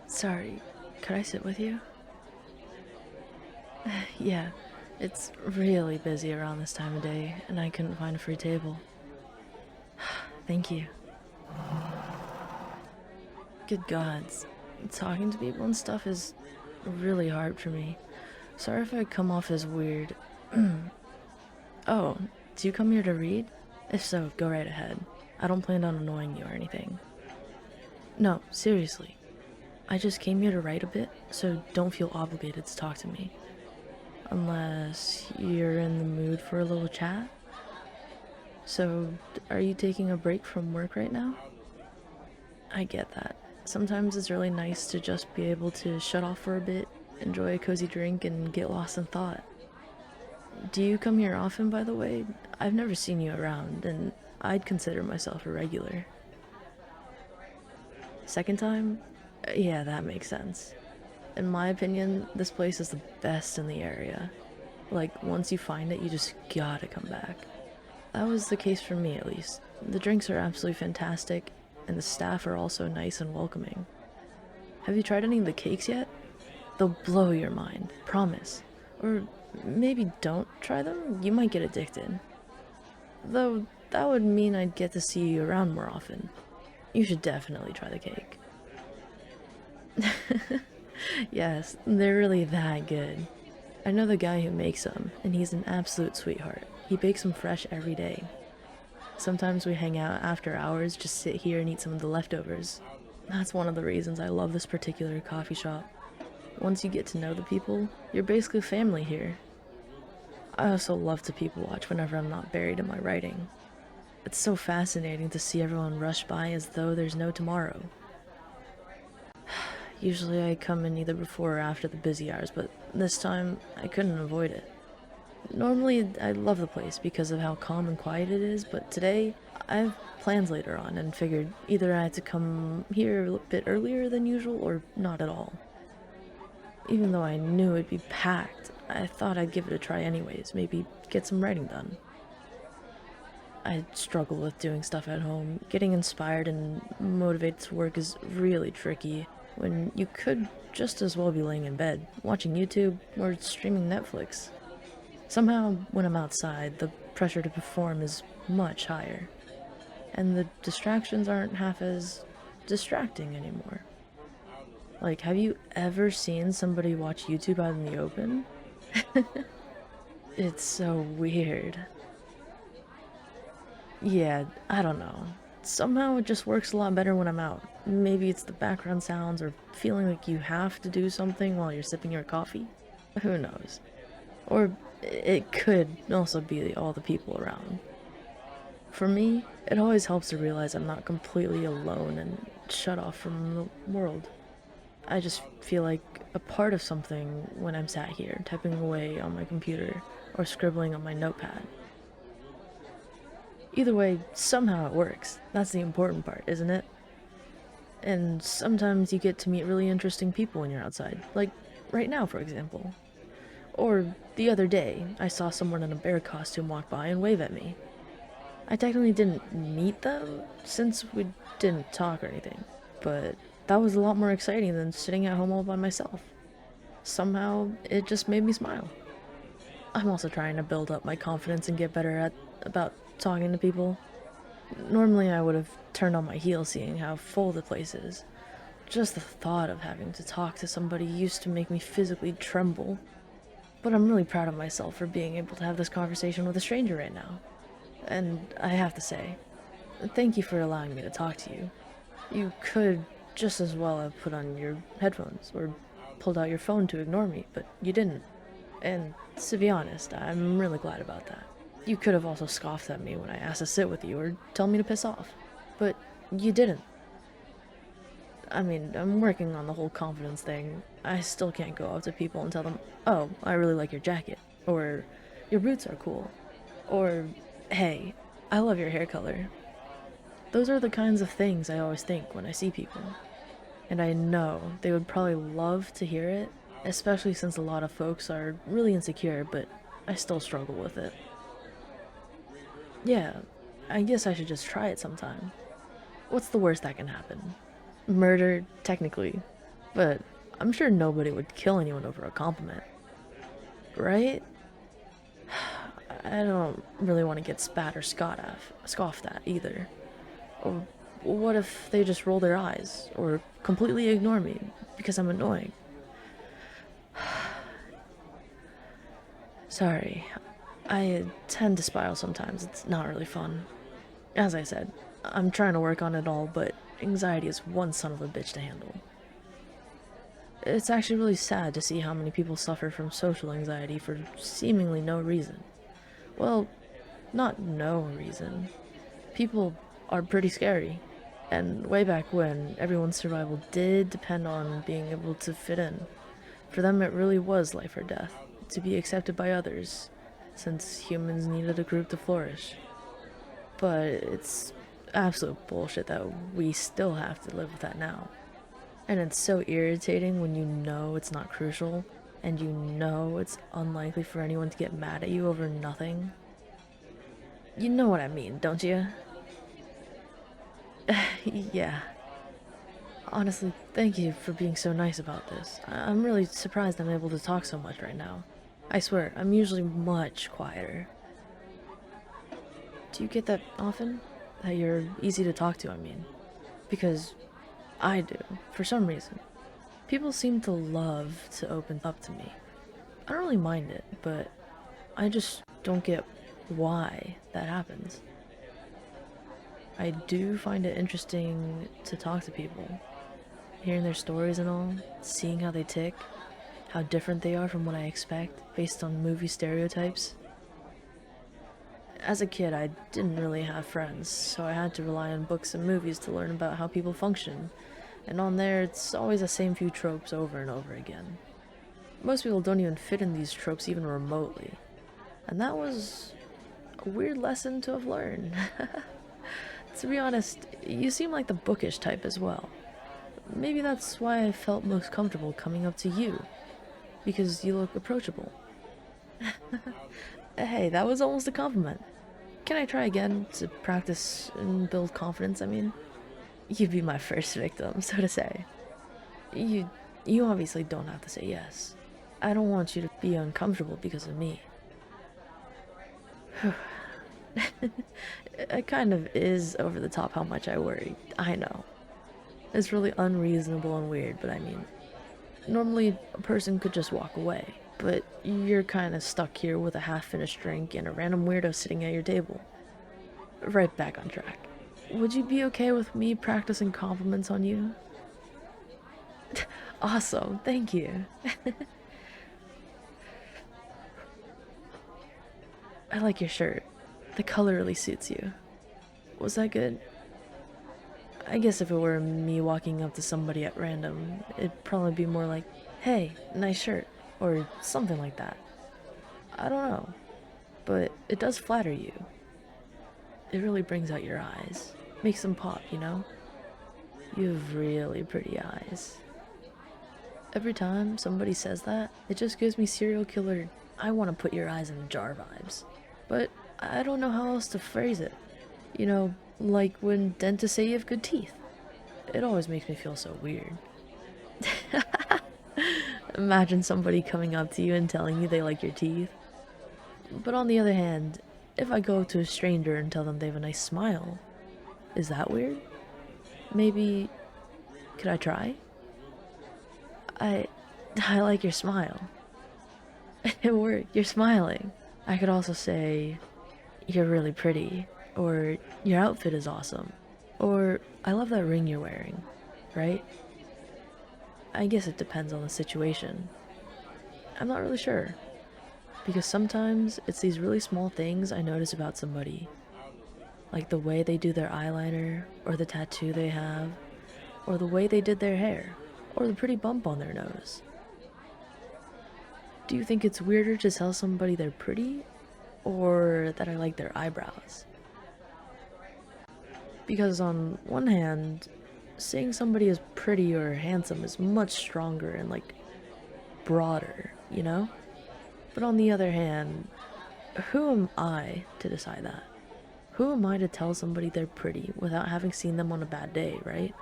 Sorry. Could I sit with you? Yeah, it's really busy around this time of day, and I couldn't find a free table. Thank you. Good gods. Talking to people and stuff is really hard for me. Sorry if I come off as weird. Oh, do you come here to read? If so, go right ahead. I don't plan on annoying you or anything. No, seriously. I just came here to write a bit, so don't feel obligated to talk to me. Unless you're in the mood for a little chat? So, are you taking a break from work right now? I get that. Sometimes it's really nice to just be able to shut off for a bit, enjoy a cozy drink, and get lost in thought. Do you come here often, by the way? I've never seen you around, and I'd consider myself a regular. Second time? Yeah, that makes sense. In my opinion, this place is the best in the area. Like, once you find it, you just gotta come back. That was the case for me, at least. The drinks are absolutely fantastic, and the staff are also nice and welcoming. Have you tried any of the cakes yet? They'll blow your mind, promise. Or maybe don't try them, you might get addicted. Though, that would mean I'd get to see you around more often. You should definitely try the cake. Yes, they're really that good. I know the guy who makes them, and he's an absolute sweetheart. He bakes them fresh every day. Sometimes we hang out after hours, just sit here and eat some of the leftovers. That's one of the reasons I love this particular coffee shop. Once you get to know the people, you're basically family here. I also love to people watch whenever I'm not buried in my writing. It's so fascinating to see everyone rush by as though there's no tomorrow. Usually I come in either before or after the busy hours, but this time I couldn't avoid it. Normally I love the place because of how calm and quiet it is, but today I have plans later on and figured either I had to come here a bit earlier than usual or not at all. Even though I knew it'd be packed, I thought I'd give it a try anyways, maybe get some writing done. I struggle with doing stuff at home. Getting inspired and motivated to work is really tricky when you could just as well be laying in bed, watching YouTube, or streaming Netflix. Somehow, when I'm outside, the pressure to perform is much higher, and the distractions aren't half as distracting anymore. Like, have you ever seen somebody watch YouTube out in the open? It's so weird. Yeah, I don't know. Somehow it just works a lot better when I'm out. Maybe it's the background sounds or feeling like you have to do something while you're sipping your coffee. Who knows? Or it could also be all the people around. For me, it always helps to realize I'm not completely alone and shut off from the world. I just feel like a part of something when I'm sat here, typing away on my computer or scribbling on my notepad. Either way, somehow it works. That's the important part, isn't it? And sometimes you get to meet really interesting people when you're outside, like right now, for example. Or the other day, I saw someone in a bear costume walk by and wave at me. I technically didn't meet them, since we didn't talk or anything, but that was a lot more exciting than sitting at home all by myself. Somehow, it just made me smile. I'm also trying to build up my confidence and get better at about talking to people. Normally I would have turned on my heel seeing how full the place is. Just the thought of having to talk to somebody used to make me physically tremble. But I'm really proud of myself for being able to have this conversation with a stranger right now. And I have to say, thank you for allowing me to talk to you. You could just as well have put on your headphones or pulled out your phone to ignore me, but you didn't. And to be honest, I'm really glad about that. You could have also scoffed at me when I asked to sit with you or tell me to piss off, but you didn't. I mean, I'm working on the whole confidence thing. I still can't go up to people and tell them, oh, I really like your jacket, or your boots are cool, or hey, I love your hair color. Those are the kinds of things I always think when I see people. And I know they would probably love to hear it, especially since a lot of folks are really insecure, but I still struggle with it. Yeah, I guess I should just try it sometime. What's the worst that can happen? Murder, technically, but I'm sure nobody would kill anyone over a compliment, right? I don't really want to get spat or scoffed at either. Or what if they just roll their eyes or completely ignore me because I'm annoying? Sorry, I tend to spiral sometimes. It's not really fun. As I said, I'm trying to work on it all, but anxiety is one son of a bitch to handle. It's actually really sad to see how many people suffer from social anxiety for seemingly no reason. Well, not no reason. People are pretty scary. And way back when, everyone's survival did depend on being able to fit in. For them, it really was life or death, to be accepted by others, since humans needed a group to flourish. But it's absolute bullshit that we still have to live with that now. And it's so irritating when you know it's not crucial, and you know it's unlikely for anyone to get mad at you over nothing. You know what I mean, don't you? Yeah. Honestly, thank you for being so nice about this. I'm really surprised I'm able to talk so much right now. I swear, I'm usually much quieter. Do you get that often? That you're easy to talk to, I mean. Because I do, for some reason. People seem to love to open up to me. I don't really mind it, but I just don't get why that happens. I do find it interesting to talk to people, hearing their stories and all, seeing how they tick, how different they are from what I expect based on movie stereotypes. As a kid, I didn't really have friends, so I had to rely on books and movies to learn about how people function, and on there, it's always the same few tropes over and over again. Most people don't even fit in these tropes even remotely, and that was a weird lesson to have learned. To be honest, you seem like the bookish type as well. Maybe that's why I felt most comfortable coming up to you, because you look approachable. Hey, that was almost a compliment. Can I try again to practice and build confidence, I mean? You'd be my first victim, so to say. You you obviously don't have to say yes. I don't want you to be uncomfortable because of me. It kind of is over the top how much I worry. I know. It's really unreasonable and weird, but I mean, normally a person could just walk away, but you're kind of stuck here with a half-finished drink and a random weirdo sitting at your table. Right back on track. Would you be okay with me practicing compliments on you? Awesome, thank you. I like your shirt. The color really suits you. Was that good? I guess if it were me walking up to somebody at random, it'd probably be more like, hey, nice shirt, or something like that. I don't know, but it does flatter you. It really brings out your eyes, makes them pop, you know? You have really pretty eyes. Every time somebody says that, it just gives me serial killer, I want to put your eyes in a jar vibes. But I don't know how else to phrase it. You know, like when dentists say you have good teeth. It always makes me feel so weird. Imagine somebody coming up to you and telling you they like your teeth. But on the other hand, if I go up to a stranger and tell them they have a nice smile, is that weird? Maybe, could I try? I I like your smile. It worked, you're smiling. I could also say, you're really pretty, or your outfit is awesome, or I love that ring you're wearing, right? I guess it depends on the situation. I'm not really sure, because sometimes it's these really small things I notice about somebody, like the way they do their eyeliner, or the tattoo they have, or the way they did their hair, or the pretty bump on their nose. Do you think it's weirder to tell somebody they're pretty, or that I like their eyebrows? Because on one hand, saying somebody is pretty or handsome is much stronger and like broader, you know? But on the other hand, who am I to decide that? Who am I to tell somebody they're pretty without having seen them on a bad day, right?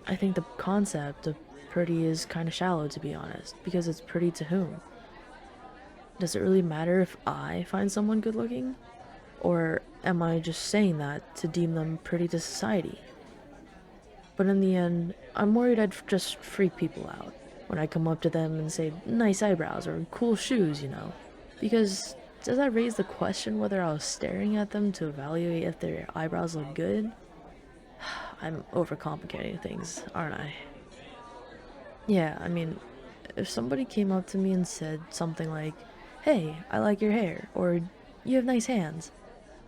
I think the concept of pretty is kind of shallow, to be honest, because it's pretty to whom? Does it really matter if I find someone good looking? Or am I just saying that to deem them pretty to society? But in the end, I'm worried I'd just freak people out when I come up to them and say nice eyebrows or cool shoes, you know. Because does that raise the question whether I was staring at them to evaluate if their eyebrows look good? I'm overcomplicating things, aren't I? Yeah, I mean, if somebody came up to me and said something like, hey, I like your hair, or you have nice hands,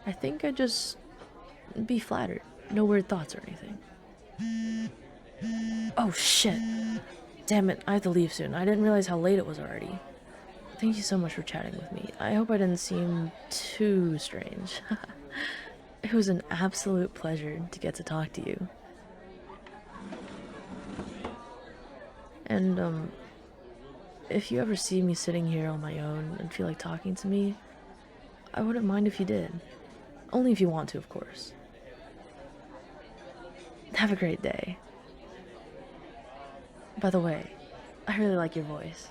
I think I'd just be flattered. No weird thoughts or anything. Oh shit. Damn it, I have to leave soon. I didn't realize how late it was already. Thank you so much for chatting with me. I hope I didn't seem too strange. It was an absolute pleasure to get to talk to you. And, if you ever see me sitting here on my own and feel like talking to me, I wouldn't mind if you did. Only if you want to, of course. Have a great day. By the way, I really like your voice.